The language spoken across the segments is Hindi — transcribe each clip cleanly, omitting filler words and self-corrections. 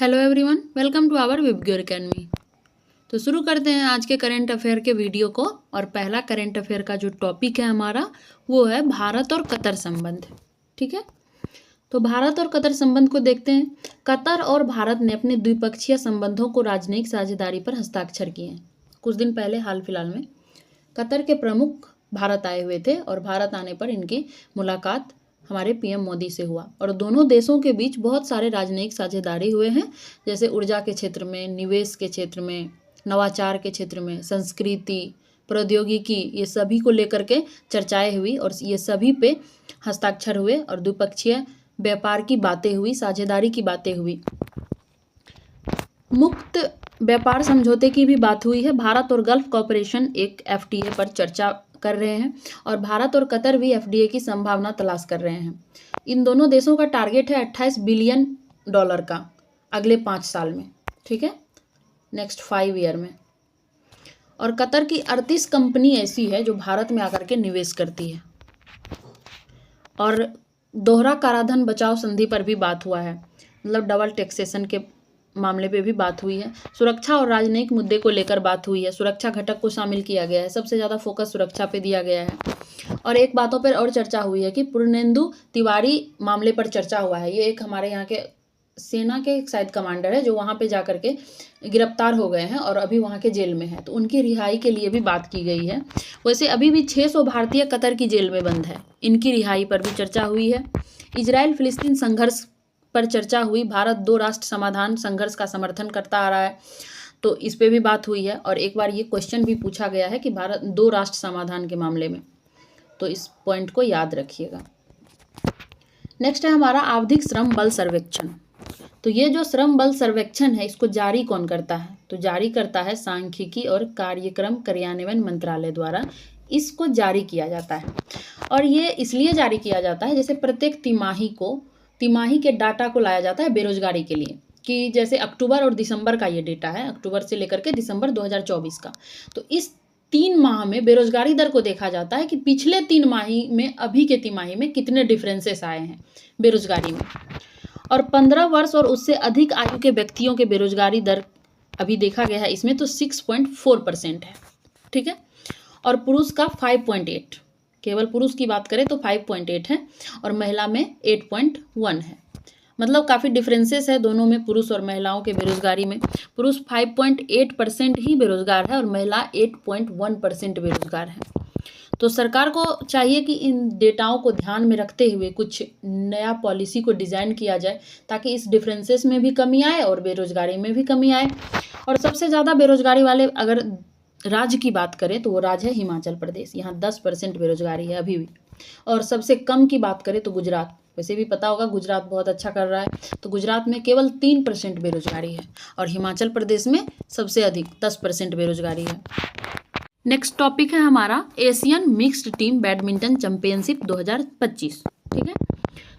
Hello everyone, welcome to our VIBGYOR academy. तो शुरू करते हैं आज के करंट अफेयर के वीडियो को। और पहला करंट अफेयर का जो टॉपिक है हमारा वो है भारत और कतर संबंध। ठीक है, तो भारत और कतर संबंध को देखते हैं। कतर और भारत ने अपने द्विपक्षीय संबंधों को राजनयिक साझेदारी पर हस्ताक्षर किए हैं। कुछ दिन पहले हाल फिलहाल में कतर के प्रमुख भारत आए हुए थे और भारत आने पर इनकी मुलाकात हमारे पीएम मोदी से हुआ और दोनों देशों के बीच बहुत सारे राजनयिक साझेदारी हुए हैं, जैसे ऊर्जा के क्षेत्र में, निवेश के क्षेत्र में, नवाचार के क्षेत्र में, संस्कृति, प्रौद्योगिकी, ये सभी को लेकर के चर्चाएं हुई और ये सभी पे हस्ताक्षर हुए और द्विपक्षीय व्यापार की बातें हुई, साझेदारी की बातें हुई। मुक्त व्यापार समझौते की भी बात हुई है। भारत और गल्फ कॉरपोरेशन एक एफटीए पर चर्चा कर रहे हैं और भारत और कतर भी एफडीए की संभावना तलाश कर रहे हैं। इन दोनों देशों का टारगेट है $28 बिलियन का अगले 5 साल में। ठीक है, नेक्स्ट 5 ईयर में। और कतर की 38 कंपनी ऐसी है जो भारत में आकर के निवेश करती है। और दोहरा कराधान बचाव संधि पर भी बात हुआ है, मतलब डबल टैक्सेशन के मामले पे भी बात हुई है। सुरक्षा और राजनयिक मुद्दे को लेकर बात हुई है। सुरक्षा घटक को शामिल किया गया है, सबसे ज़्यादा फोकस सुरक्षा पे दिया गया है। और एक बातों पर और चर्चा हुई है कि पूर्णेंदु तिवारी मामले पर चर्चा हुआ है। ये एक हमारे यहाँ के सेना के शायद कमांडर है जो वहाँ पे जा करके गिरफ्तार हो गए हैं और अभी वहाँ के जेल में है, तो उनकी रिहाई के लिए भी बात की गई है। वैसे अभी भी 600 भारतीय कतर की जेल में बंद है, इनकी रिहाई पर भी चर्चा हुई है। इजराइल फिलिस्तीन संघर्ष पर चर्चा हुई। भारत 2 राष्ट्र समाधान संघर्ष का समर्थन करता आ रहा है, तो इस पे भी बात हुई है। और एक बार ये क्वेश्चन भी पूछा गया है कि भारत 2 राष्ट्र समाधान के मामले में, तो इस पॉइंट को याद रखिएगा। नेक्स्ट है हमारा आवधिक श्रम बल सर्वेक्षण। तो ये जो श्रम बल सर्वेक्षण है इसको जारी कौन करता है? तो जारी करता है सांख्यिकी और कार्यक्रम कार्यान्वयन मंत्रालय द्वारा इसको जारी किया जाता है। और ये इसलिए जारी किया जाता है जैसे प्रत्येक तिमाही के डाटा को लाया जाता है बेरोजगारी के लिए, कि जैसे अक्टूबर और दिसंबर का ये डेटा है, अक्टूबर से लेकर के दिसंबर 2024 का। तो इस 3 माह में बेरोजगारी दर को देखा जाता है कि पिछले 3 माही में अभी के तिमाही में कितने डिफरेंसेस आए हैं बेरोजगारी में। और 15 वर्ष और उससे अधिक आयु के व्यक्तियों के बेरोजगारी दर अभी देखा गया है इसमें तो 6.4% है। ठीक है, और पुरुष का 5.8, केवल पुरुष की बात करें तो 5.8 है और महिला में 8.1 है। मतलब काफ़ी डिफरेंसेस है दोनों में, पुरुष और महिलाओं के बेरोजगारी में। पुरुष 5.8% ही बेरोजगार है और महिला 8.1% बेरोजगार है। तो सरकार को चाहिए कि इन डेटाओं को ध्यान में रखते हुए कुछ नया पॉलिसी को डिज़ाइन किया जाए ताकि इस डिफरेंसेस में भी कमी आए और बेरोजगारी में भी कमी आए। और सबसे ज़्यादा बेरोजगारी वाले अगर राज्य की बात करें तो वो राज्य है हिमाचल प्रदेश, यहाँ 10% बेरोजगारी है अभी भी। और सबसे कम की बात करें तो गुजरात, वैसे भी पता होगा गुजरात बहुत अच्छा कर रहा है, तो गुजरात में केवल 3% बेरोजगारी है और हिमाचल प्रदेश में सबसे अधिक 10% बेरोजगारी है। नेक्स्ट टॉपिक है हमारा Asian mixed team badminton championship 2025। ठीक है,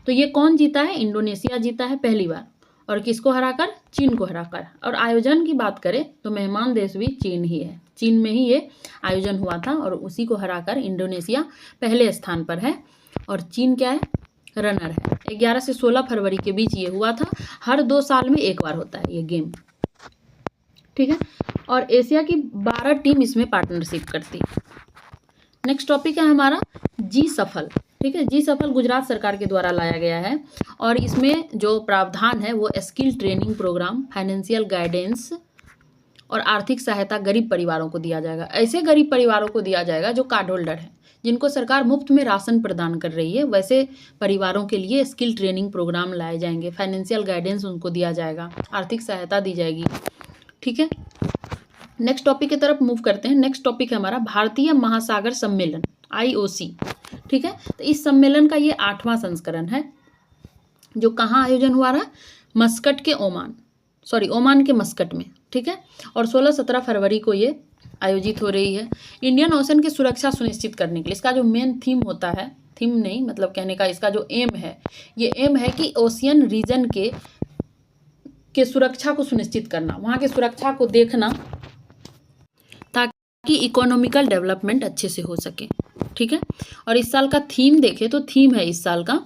तो ये कौन जीता है? इंडोनेशिया जीता है पहली बार, और किसको हराकर? चीन को हराकर। और आयोजन की बात करें तो मेहमान देश भी चीन ही है, चीन में ही ये आयोजन हुआ था और उसी को हराकर इंडोनेशिया पहले स्थान पर है और चीन क्या है? रनर है। 11 से 16 फरवरी के बीच ये हुआ था। हर 2 साल में एक बार होता है ये गेम। ठीक है, और एशिया की 12 टीम इसमें पार्टनरशिप करती है। नेक्स्ट टॉपिक है हमारा जी सफल। ठीक है, जी सफल गुजरात सरकार के द्वारा लाया गया है और इसमें जो प्रावधान है वो skill training program, financial guidance और आर्थिक सहायता गरीब परिवारों को दिया जाएगा। ऐसे गरीब परिवारों को दिया जाएगा जो कार्ड होल्डर है, जिनको सरकार मुफ्त में राशन प्रदान कर रही है, वैसे परिवारों के लिए स्किल ट्रेनिंग प्रोग्राम लाए जाएंगे, फाइनेंशियल गाइडेंस उनको दिया जाएगा, आर्थिक सहायता दी जाएगी। ठीक है, नेक्स्ट टॉपिक की तरफ मूव करते हैं। नेक्स्ट टॉपिक है हमारा भारतीय महासागर सम्मेलन IOC। ठीक है, तो इस सम्मेलन का ये 8वां संस्करण है जो कहाँ आयोजन हुआ रहा? ओमान के मस्कट में। ठीक है, और 16-17 फरवरी को ये आयोजित हो रही है। इंडियन ओशन की सुरक्षा सुनिश्चित करने के लिए इसका जो मेन थीम होता है, थीम नहीं मतलब कहने का इसका जो एम है, ये एम है कि ओशियन रीजन के सुरक्षा को सुनिश्चित करना, वहाँ की सुरक्षा को देखना ताकि इकोनॉमिकल डेवलपमेंट अच्छे से हो सके। ठीक है, और इस साल का थीम देखें तो थीम है इस साल का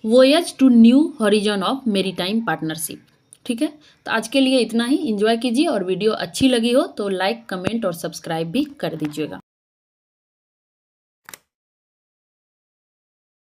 voyage to new horizon of maritime partnership. ठीक है, तो आज के लिए इतना ही। एंजॉय कीजिए और वीडियो अच्छी लगी हो तो लाइक, कमेंट और सब्सक्राइब भी कर दीजिएगा।